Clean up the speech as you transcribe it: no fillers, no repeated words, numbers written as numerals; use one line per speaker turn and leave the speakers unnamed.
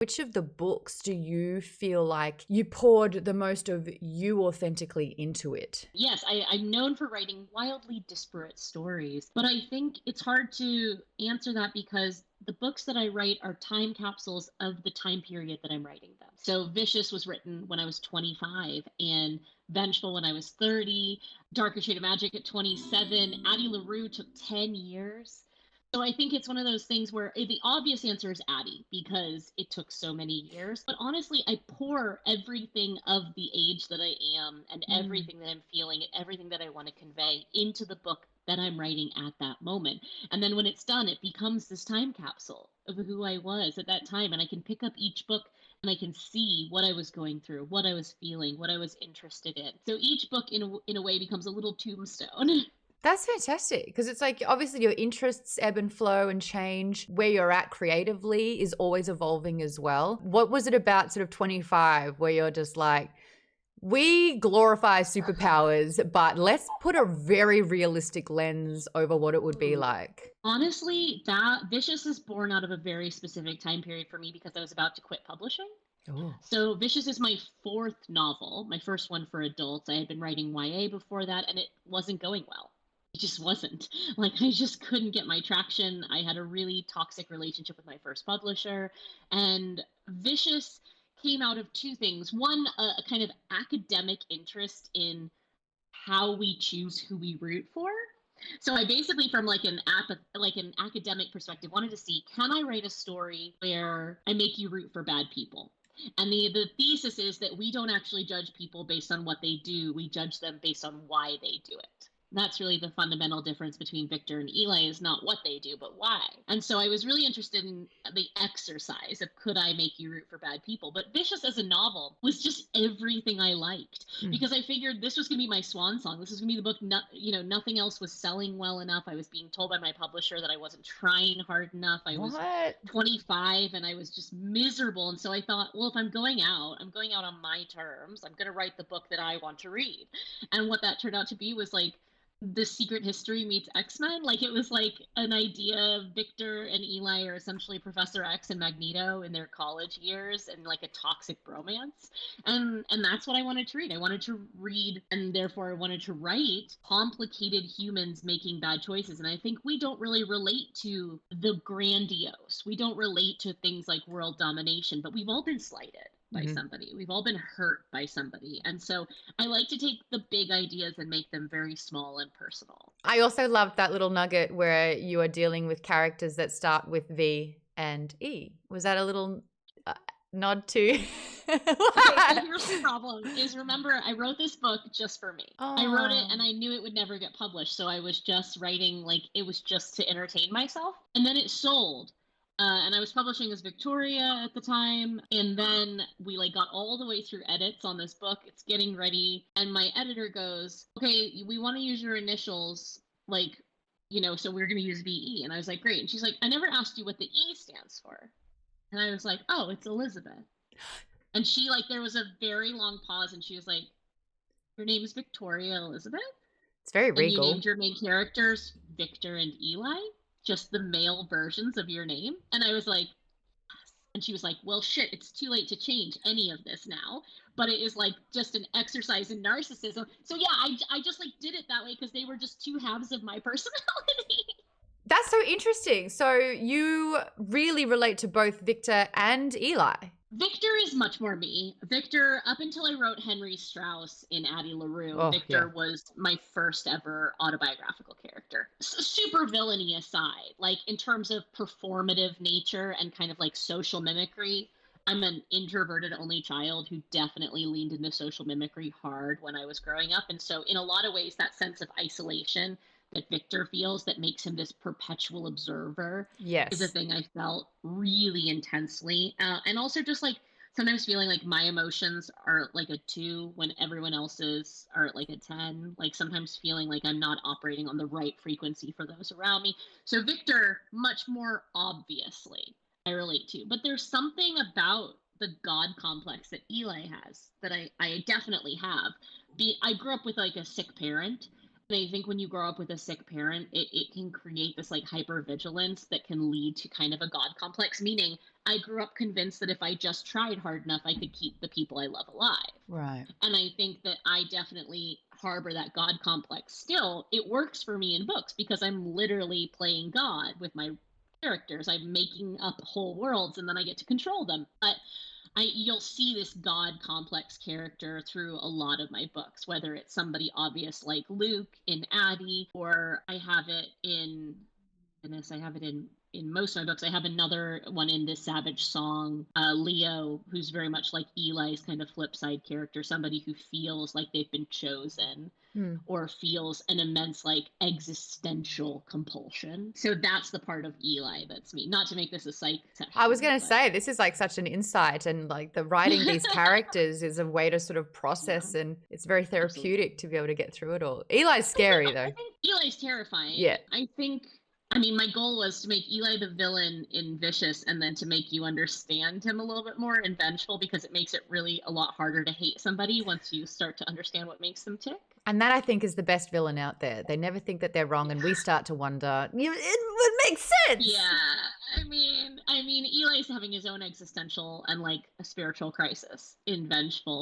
Which of the books do you feel like you poured the most of you authentically into it?
Yes, I'm known for writing wildly disparate stories, but I think it's hard to answer that because the books that I write are time capsules of the time period that I'm writing them. So Vicious was written when I was 25, and Vengeful when I was 30, Darker Shade of Magic at 27, Addie LaRue took 10 years. So I think it's one of those things where the obvious answer is Addie because it took so many years. But honestly, I pour everything of the age that I am and
Mm.
everything that I'm feeling and everything that I want to convey into the book that I'm writing at that moment. And then when it's done, it becomes this time capsule of who I was at that time. And I can pick up each book and I can see what I was going through, what I was feeling, what I was interested in. So each book, in a way, becomes a little tombstone.
That's fantastic because it's like obviously your interests ebb and flow and change. Where you're at creatively is always evolving as well. What was it about sort of 25 where you're just like, we glorify superpowers, but let's put a very realistic lens over what it would be
Ooh.
like?
Honestly, that Vicious is born out of a very specific time period for me because I was about to quit publishing.
Oh.
So Vicious is my fourth novel, my first one for adults. I had been writing YA before that, and it wasn't going well. It just wasn't. Like, I just couldn't get my traction. I had a really toxic relationship with my first publisher, and Vicious came out of two things. One, a kind of academic interest in how we choose who we root for. So I basically, from like like an academic perspective, wanted to see, can I write a story where I make you root for bad people? And the thesis is that we don't actually judge people based on what they do; we judge them based on why they do it. That's really the fundamental difference between Victor and Eli, is not what they do, but why. And so I was really interested in the exercise of, could I make you root for bad people? But Vicious as a novel was just everything I liked,
Mm.
because I figured this was going to be my swan song. This was going to be the book. Nothing else was selling well enough. I was being told by my publisher that I wasn't trying hard enough. I was
What?
25 and I was just miserable. And so I thought, well, if I'm going out, I'm going out on my terms. I'm going to write the book that I want to read. And what that turned out to be was like the Secret History meets X-Men. Like, it was like an idea. Victor and Eli are essentially Professor X and Magneto in their college years, and like a toxic bromance. And that's what I wanted to read. I wanted to read, and therefore I wanted to write, complicated humans making bad choices. And I think we don't really relate to the grandiose. We don't relate to things like world domination, but we've all been slighted by
Mhm.
somebody. We've all been hurt by somebody. And so I like to take the big ideas and make them very small and personal.
I also loved that little nugget where you are dealing with characters that start with V and E. Was that a little uh, nod to?
Okay, so here's the problem is, remember, I wrote this book just for me. I wrote it and
Oh.
I knew it would never get published, so I was just writing, like, it was just to entertain myself. And then it sold. And I was publishing as Victoria at the time, and then we like got all the way through edits on this book. It's getting ready, and my editor goes, "Okay, we want to use your initials, like, so we're going to use VE." And I was like, "Great." And she's like, "I never asked you what the E stands for." And I was like, "Oh, it's Elizabeth." And she, like, there was a very long pause, and she was like, "Your name is Victoria Elizabeth,
It's very
and you
regal.
named your main characters Victor and Eli, just the male versions of your name?" And I was like, "Yes." And she was like, "Well, shit, it's too late to change any of this now, but it is like just an exercise in narcissism." So yeah, I just like did it that way because they were just two halves of my personality.
That's so interesting. So you really relate to both Victor and Eli.
Victor is much more me. Victor, up until I wrote Henry Strauss in Addie LaRue,
Oh, yeah.
Victor was my first ever autobiographical character. Super villainy aside, like in terms of performative nature and kind of like social mimicry, I'm an introverted only child who definitely leaned into social mimicry hard when I was growing up. And so, in a lot of ways, that sense of isolation that Victor feels that makes him this perpetual observer is a
Yes.
thing I felt really intensely. And also just like sometimes feeling like my emotions are like a 2 when everyone else's are at like a 10. Like sometimes feeling like I'm not operating on the right frequency for those around me. So Victor, much more obviously, I relate to. But there's something about the God complex that Eli has that I definitely have. I grew up with like a sick parent, And I think when you grow up with a sick parent, it can create this like hypervigilance that can lead to kind of a God complex, meaning I grew up convinced that if I just tried hard enough, I could keep the people I love alive.
Right.
And I think that I definitely harbor that God complex still. It works for me in books because I'm literally playing God with my characters. I'm making up whole worlds and then I get to control them. But you'll see this God complex character through a lot of my books, whether it's somebody obvious like Luke in Addie, or I have it in goodness, I have it in most of my books. I have another one in this Savage Song, Leo, who's very much like Eli's kind of flip side character, somebody who feels like they've been chosen
Hmm.
or feels an immense like existential compulsion. So that's the part of Eli that's me. Not to make this a psych session.
I was going to
but-
say, this is like such an insight, and like the writing these characters is a way to sort of process,
Yeah.
and it's very therapeutic to be able to get through it all. Eli's scary though.
I think Eli's terrifying.
Yeah.
I mean, my goal was to make Eli the villain in Vicious and then to make you understand him a little bit more in Vengeful, because it makes it really a lot harder to hate somebody once you start to understand what makes them tick.
And that, I think, is the best villain out there. They never think that they're wrong, and we start to wonder, it would make sense.
Yeah. I mean, Eli's having his own existential and like a spiritual crisis in Vengeful,